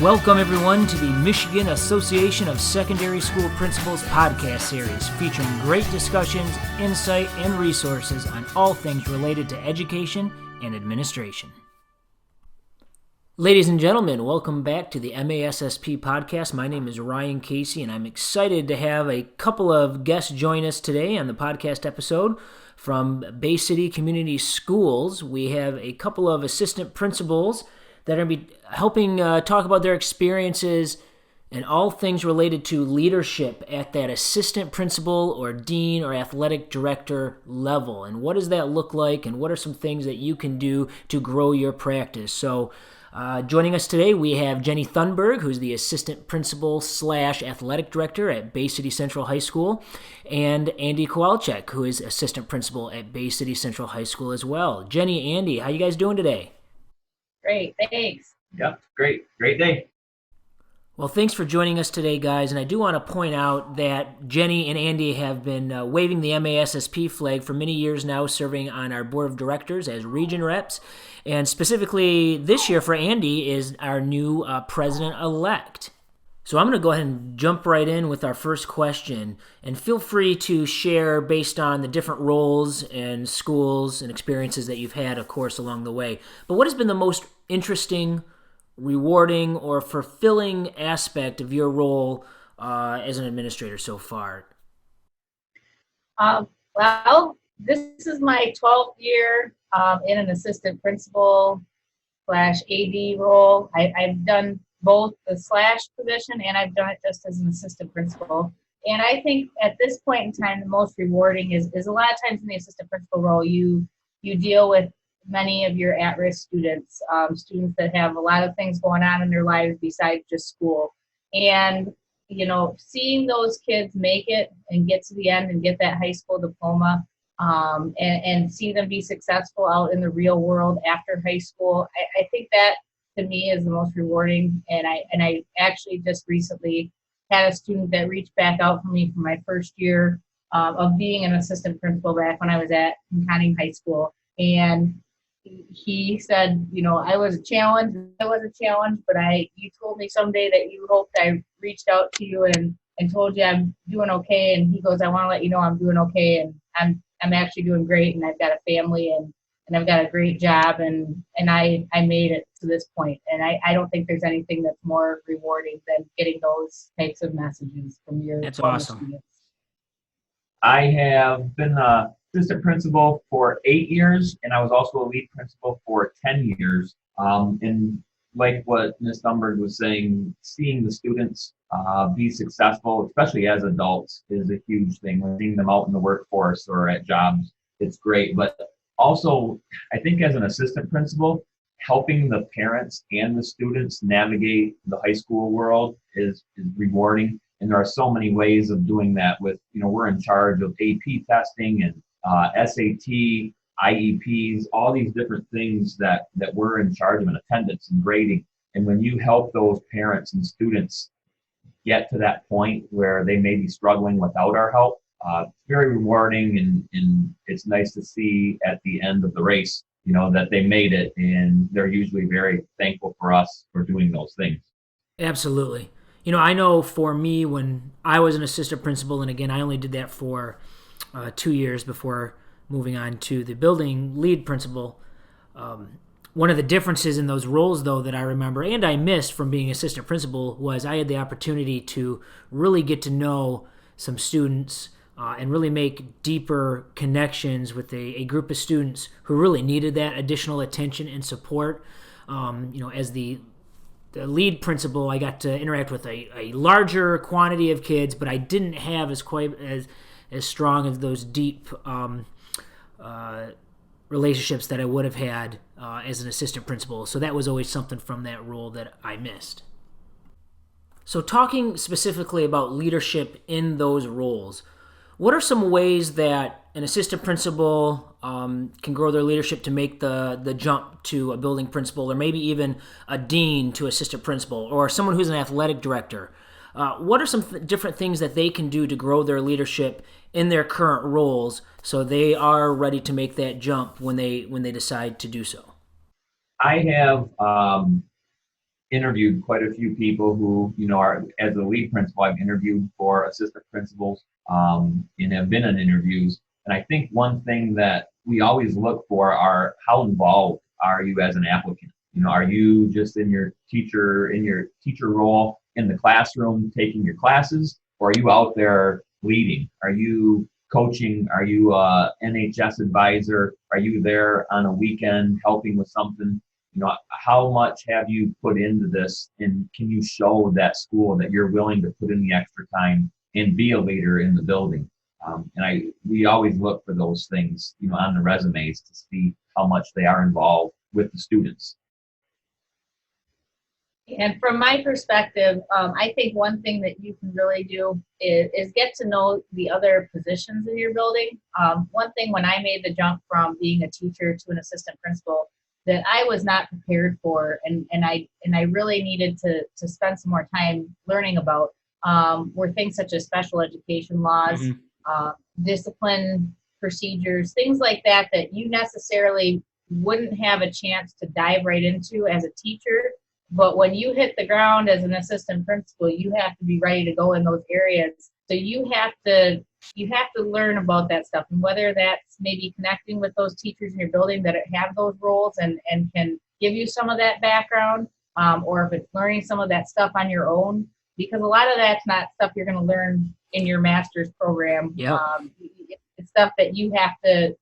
Welcome, everyone, to the Michigan Association of Secondary School Principals podcast series, featuring great discussions, insight, and resources on all things related to education and administration. Ladies and gentlemen, welcome back to the MASSP podcast. My name is Ryan Casey, and I'm excited to have a couple of guests join us today on the podcast episode. From Bay City Community Schools, we have a couple of assistant principals that are going to be helping talk about their experiences and all things related to leadership at that assistant principal or dean or athletic director level. And what does that look like, and what are some things that you can do to grow your practice? So joining us today, we have Jenni Thunberg, who's the assistant principal / athletic director at Bay City Central High School, and Andy Kowalczyk, who is assistant principal at Bay City Central High School as well. Jenni, Andy, how you guys doing today? Great, thanks. Yep, great day. Well, thanks for joining us today, guys. And I do want to point out that Jenni and Andy have been waving the MASSP flag for many years now, serving on our board of directors as region reps. And specifically this year for Andy is our new president-elect. So I'm going to go ahead and jump right in with our first question, and feel free to share based on the different roles and schools and experiences that you've had, of course, along the way. But what has been the most interesting, rewarding, or fulfilling aspect of your role as an administrator so far? Well, this is my 12th year in an assistant principal / AD role. I've done both the / position, and I've done it just as an assistant principal. And I think at this point in time, the most rewarding is a lot of times in the assistant principal role, you deal with many of your at-risk students, students that have a lot of things going on in their lives besides just school. And, seeing those kids make it and get to the end and get that high school diploma, and see them be successful out in the real world after high school, I think that to me is the most rewarding. And I actually just recently had a student that reached back out for me for my first year of being an assistant principal back when I was at Conning High School. And he said, I was a challenge, but you told me someday that you hoped I reached out to you and told you I'm doing okay. And he goes, I want to let you know I'm doing okay, and I'm actually doing great, and I've got a family, and I've got a great job, and I made it to this point. And I don't think there's anything that's more rewarding than getting those types of messages from your That's awesome. Students. I have been an assistant principal for 8 years, and I was also a lead principal for 10 years. And like what Ms. Thunberg was saying, seeing the students be successful, especially as adults, is a huge thing. Seeing them out in the workforce or at jobs, it's great. But also, I think as an assistant principal, helping the parents and the students navigate the high school world is rewarding. And there are so many ways of doing that with, we're in charge of AP testing and SAT, IEPs, all these different things that we're in charge of, in attendance and grading. And when you help those parents and students get to that point where they may be struggling without our help, it's very rewarding, and it's nice to see at the end of the race, that they made it, and they're usually very thankful for us for doing those things. Absolutely. I know for me, when I was an assistant principal, and again, I only did that for 2 years before moving on to the building lead principal. One of the differences in those roles, though, that I remember and I missed from being assistant principal was I had the opportunity to really get to know some students and really make deeper connections with a group of students who really needed that additional attention and support. As the lead principal, I got to interact with a larger quantity of kids, but I didn't have as strong of those deep relationships that I would have had as an assistant principal. So that was always something from that role that I missed. So talking specifically about leadership in those roles, what are some ways that an assistant principal can grow their leadership to make the jump to a building principal, or maybe even a dean to assistant principal, or someone who's an athletic director? What are some different things that they can do to grow their leadership in their current roles so they are ready to make that jump when they decide to do so? I have interviewed quite a few people who, are, as a lead principal, I've interviewed for assistant principals, and have been in interviews. And I think one thing that we always look for are how involved are you as an applicant? Are you just in your teacher role in the classroom taking your classes, or are you out there leading? Are you coaching? Are you a NHS advisor? Are you there on a weekend helping with something? How much have you put into this, and can you show that school that you're willing to put in the extra time and be a leader in the building? We always look for those things, on the resumes to see how much they are involved with the students. And from my perspective, I think one thing that you can really do is get to know the other positions in your building. One thing when I made the jump from being a teacher to an assistant principal that I was not prepared for, and I really needed to spend some more time learning about, were things such as special education laws, discipline procedures, things like that you necessarily wouldn't have a chance to dive right into as a teacher. But when you hit the ground as an assistant principal, you have to be ready to go in those areas. So you have to learn about that stuff, and whether that's maybe connecting with those teachers in your building that have those roles and can give you some of that background, or if it's learning some of that stuff on your own, because a lot of that's not stuff you're going to learn in your master's program. Yep. It's stuff that you have to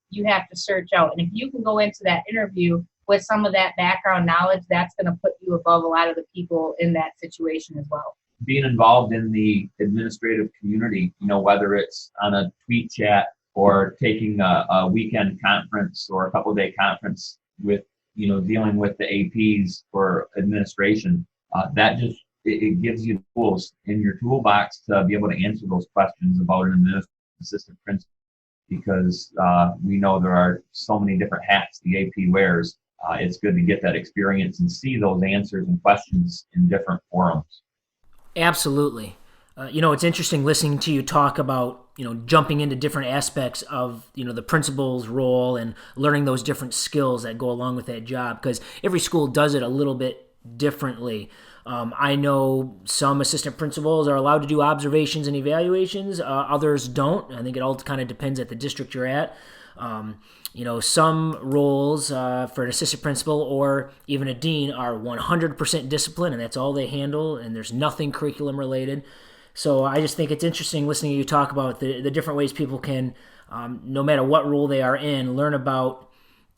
search out, and if you can go into that interview with some of that background knowledge, that's going to put you above a lot of the people in that situation as well. Being involved in the administrative community, whether it's on a tweet chat or taking a weekend conference or a couple-day conference with, dealing with the APs for administration, that just, it gives you tools in your toolbox to be able to answer those questions about an assistant principal, because we know there are so many different hats the AP wears. It's good to get that experience and see those answers and questions in different forums. Absolutely. It's interesting listening to you talk about, jumping into different aspects of, the principal's role and learning those different skills that go along with that job, because every school does it a little bit differently. I know some assistant principals are allowed to do observations and evaluations. Others don't. I think it all kind of depends at the district you're at. Some roles for an assistant principal or even a dean are 100% discipline, and that's all they handle, and there's nothing curriculum related. So I just think it's interesting listening to you talk about the different ways people can, no matter what role they are in, learn about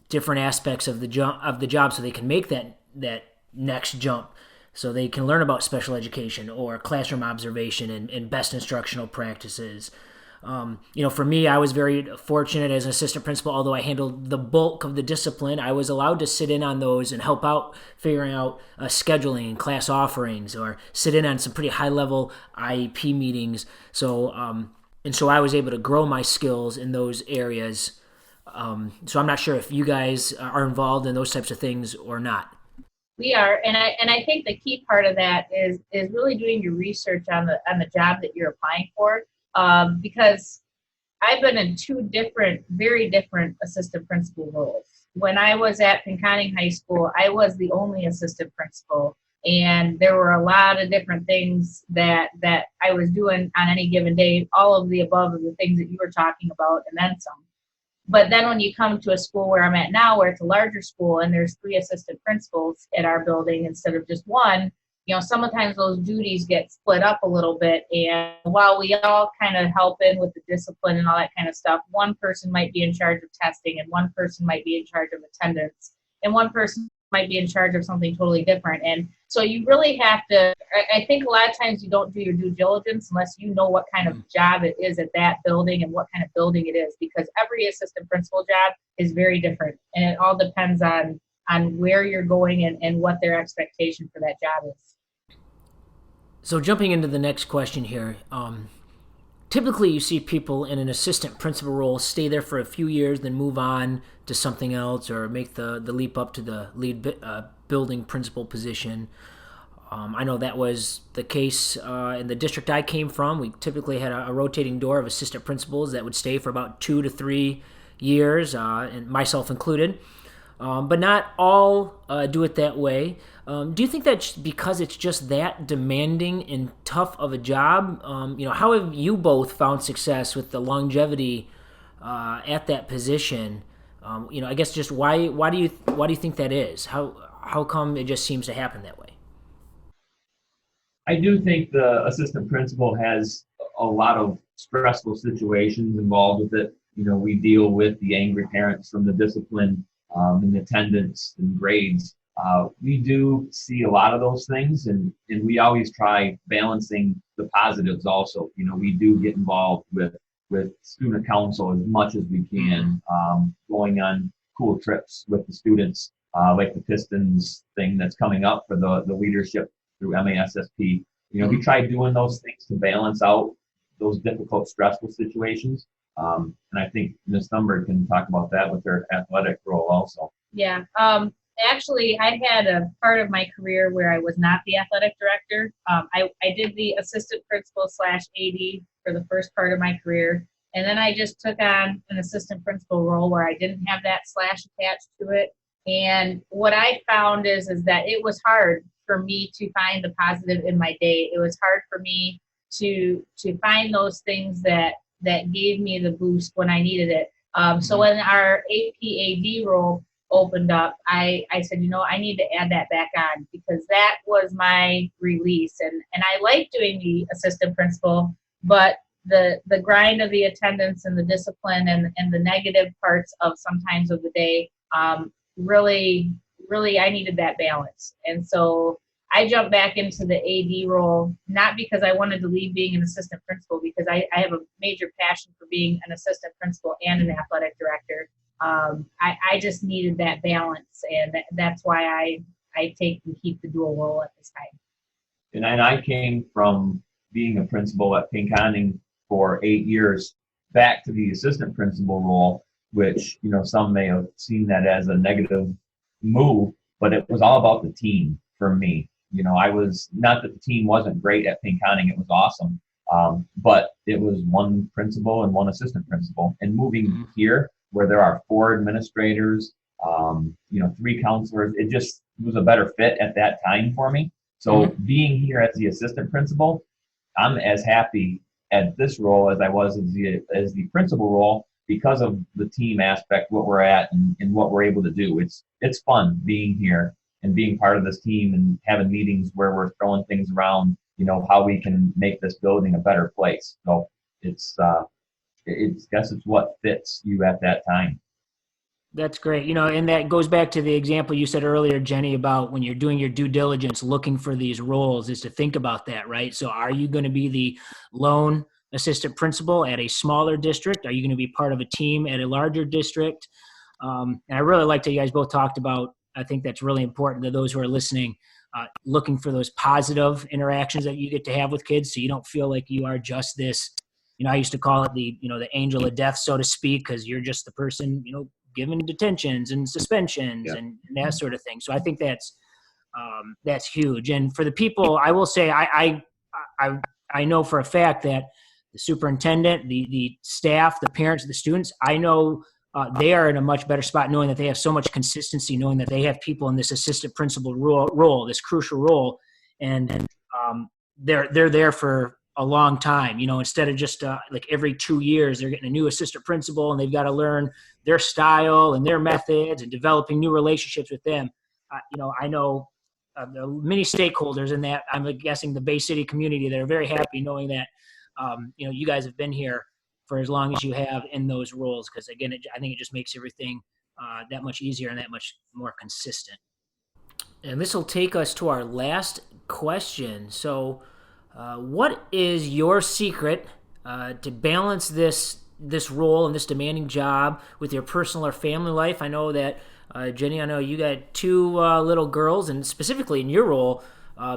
different aspects of the job so they can make that next jump. So they can learn about special education or classroom observation and best instructional practices. For me, I was very fortunate as an assistant principal. Although I handled the bulk of the discipline, I was allowed to sit in on those and help out figuring out scheduling and class offerings, or sit in on some pretty high-level IEP meetings. So I was able to grow my skills in those areas. So I'm not sure if you guys are involved in those types of things or not. We are, and I think the key part of that is really doing your research on the job that you're applying for. Because I've been in two very different assistant principal roles. When I was at Pinconning High School, I was the only assistant principal, and there were a lot of different things that I was doing on any given day, all of the above of the things that you were talking about, and then some. But then when you come to a school where I'm at now, where it's a larger school and there's 3 assistant principals at our building instead of just one, sometimes those duties get split up a little bit. And while we all kind of help in with the discipline and all that kind of stuff, one person might be in charge of testing, and one person might be in charge of attendance, and one person might be in charge of something totally different. And so you really have to, I think a lot of times you don't do your due diligence unless you know what kind of job it is at that building and what kind of building it is, because every assistant principal job is very different. And it all depends on where you're going and what their expectation for that job is. So jumping into the next question here, typically you see people in an assistant principal role stay there for a few years, then move on to something else or make the leap up to the lead building principal position. I know that was the case in the district I came from. We typically had a rotating door of assistant principals that would stay for about 2 to 3 years, and myself included. but not all do it that way. Do you think that's because it's just that demanding and tough of a job? How have you both found success with the longevity at that position? I guess just why do you think that is? How come it just seems to happen that way? I do think the assistant principal has a lot of stressful situations involved with it. We deal with the angry parents from the discipline and attendance and grades. We do see a lot of those things, and we always try balancing the positives also. We do get involved with student council as much as we can, going on cool trips with the students, like the Pistons thing that's coming up for the leadership through MASSP. We try doing those things to balance out those difficult, stressful situations. And I think Ms. Thunberg can talk about that with her athletic role also. Yeah. Actually, I had a part of my career where I was not the athletic director. I did the assistant principal / AD for the first part of my career. And then I just took on an assistant principal role where I didn't have that / attached to it. And what I found is that it was hard for me to find the positive in my day. It was hard for me to find those things that gave me the boost when I needed it. So when our APAD role opened up, I said, I need to add that back on, because that was my release. And I like doing the assistant principal, but the grind of the attendance and the discipline and the negative parts of sometimes of the day, really I needed that balance. And so I jumped back into the AD role, not because I wanted to leave being an assistant principal, because I have a major passion for being an assistant principal and an athletic director. I just needed that balance, and that's why I take and keep the dual role at this time. And I came from being a principal at Pinconning for 8 years back to the assistant principal role, which, some may have seen that as a negative move, but it was all about the team for me. I was, not that the team wasn't great at Pinconning, it was awesome. But it was one principal and one assistant principal. And moving here, where there are 4 administrators, 3 counselors, it just was a better fit at that time for me. So being here as the assistant principal, I'm as happy at this role as I was as the principal role, because of the team aspect, what we're at and what we're able to do. It's fun being here and being part of this team and having meetings where we're throwing things around, how we can make this building a better place. So it's what fits you at that time. That's great. And that goes back to the example you said earlier, Jenny, about when you're doing your due diligence, looking for these roles, is to think about that, right? So are you going to be the lone assistant principal at a smaller district? Are you going to be part of a team at a larger district? And I really liked that you guys both talked about, I think that's really important to those who are listening, looking for those positive interactions that you get to have with kids, so you don't feel like you are just this, I used to call it the angel of death, so to speak, because you're just the person, given detentions and suspensions and that sort of thing. So I think that's huge. And for the people, I will say, I know for a fact that the superintendent, the staff, the parents, the students, I know they are in a much better spot knowing that they have so much consistency, knowing that they have people in this assistant principal role, this crucial role, and they're there for a long time, instead of just like every 2 years, they're getting a new assistant principal and they've got to learn their style and their methods and developing new relationships with them. I know there are many stakeholders in that. I'm guessing the Bay City community that are very happy knowing that, you guys have been here for as long as you have in those roles. Because again, I think it just makes everything that much easier and that much more consistent. And this will take us to our last question. So, what is your secret to balance this role and this demanding job with your personal or family life? I know that, Jenny, I know you got 2 little girls, and specifically in your role,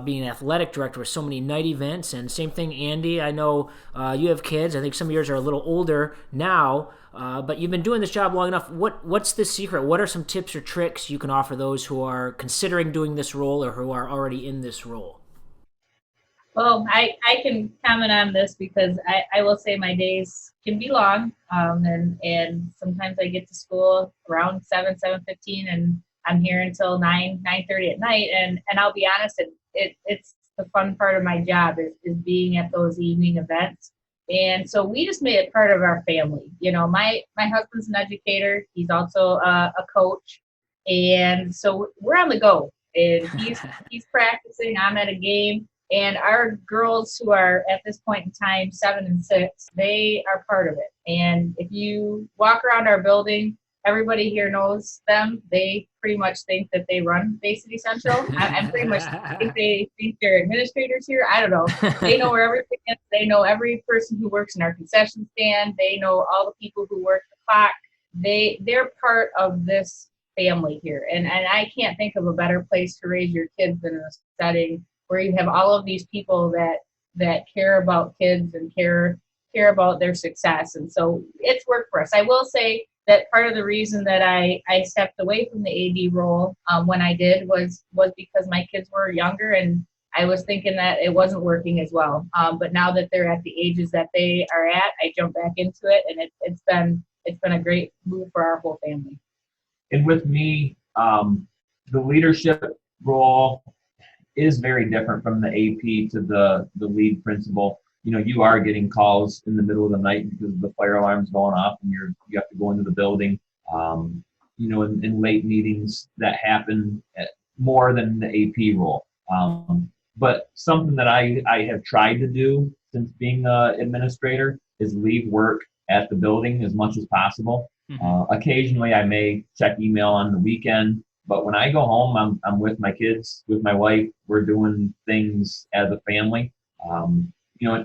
being an athletic director with so many night events, and same thing, Andy. I know you have kids. I think some of yours are a little older now, but you've been doing this job long enough. What's the secret? What are some tips or tricks you can offer those who are considering doing this role or who are already in this role? Well, I can comment on this because I will say my days can be long, and sometimes I get to school around 7:15, and I'm here until 9:30 at night. And I'll be honest, it's the fun part of my job is being at those evening events. And so we just made it part of our family. You know, my husband's an educator. He's also a coach, and so we're on the go. And he's practicing. I'm at a game, and our girls who are at this point in time 7 and 6, they are part of it. And if you walk around our building, everybody here knows them. They pretty much think that they run Bay City Central. I'm pretty much think they think they're administrators here. I don't know. They know where everything is. They know every person who works in our concession stand. They know all the people who work the clock. They're part of this family here. And I can't think of a better place to raise your kids than in a setting where you have all of these people that care about kids and care about their success. And so it's worked for us. I will say that part of the reason that I stepped away from the AD role when I did was because my kids were younger, and I was thinking that it wasn't working as well. But now that they're at the ages that they are at, I jumped back into it, and it's been a great move for our whole family. And with me, the leadership role is very different from the AP to the lead principal. You know, you are getting calls in the middle of the night because the fire alarm's going off, and you have to go into the building. You know, in late meetings that happen more than the AP role. But something that I have tried to do since being an administrator is leave work at the building as much as possible. Mm-hmm. Occasionally, I may check email on the weekend, but when I go home, I'm with my kids, with my wife. We're doing things as a family. You know,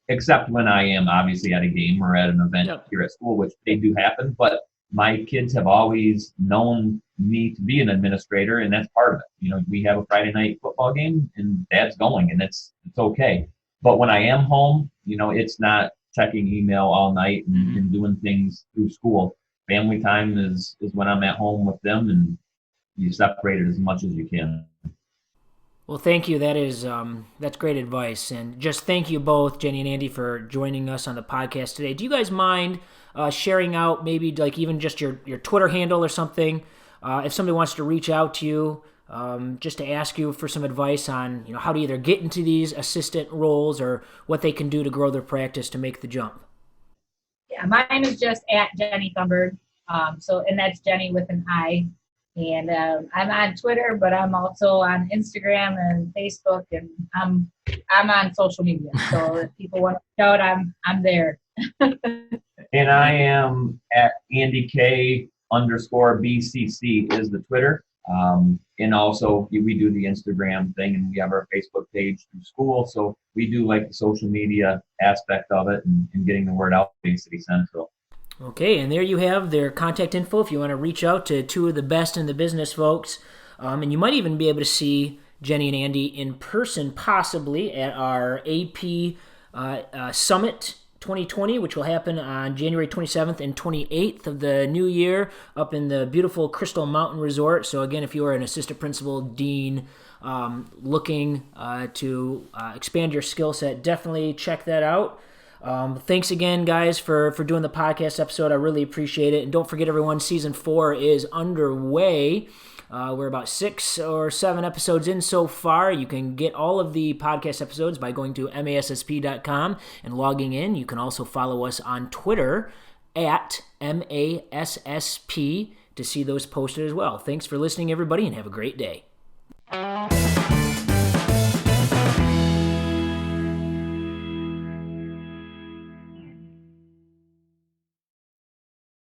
except when I am obviously at a game or at an event here at school, which they do happen. But my kids have always known me to be an administrator, and that's part of it. You know, we have a Friday night football game, and Dad's going, and it's okay. But when I am home, you know, it's not checking email all night and doing things through school. Family time is when I'm at home with them, and you separate it as much as you can. Well, thank you. That's great advice. And just thank you both, Jenni and Andy, for joining us on the podcast today. Do you guys mind sharing out maybe like even just your Twitter handle or something? If somebody wants to reach out to you, just to ask you for some advice on, you know, how to either get into these assistant roles or what they can do to grow their practice to make the jump. Yeah, mine is just at Jenni Thunberg. And that's Jenni with an I. And I'm on Twitter, but I'm also on Instagram and Facebook, and I'm on social media. So if people want to shout, I'm there. And I am at Andy K_BCC is the Twitter. And also we do the Instagram thing, and we have our Facebook page through school. So we do like the social media aspect of it and getting the word out to Bay City Central. Okay, and there you have their contact info if you want to reach out to two of the best in the business folks. And you might even be able to see Jenni and Andy in person possibly at our AP Summit 2020, which will happen on January 27th and 28th of the new year up in the beautiful Crystal Mountain Resort. So again, if you are an assistant principal, dean, looking to expand your skill set, definitely check that out. Thanks again, guys, for doing the podcast episode. I really appreciate it. And don't forget, everyone, Season 4 is underway. We're about 6 or 7 episodes in so far. You can get all of the podcast episodes by going to MASSP.com and logging in. You can also follow us on Twitter at MASSP to see those posted as well. Thanks for listening, everybody, and have a great day.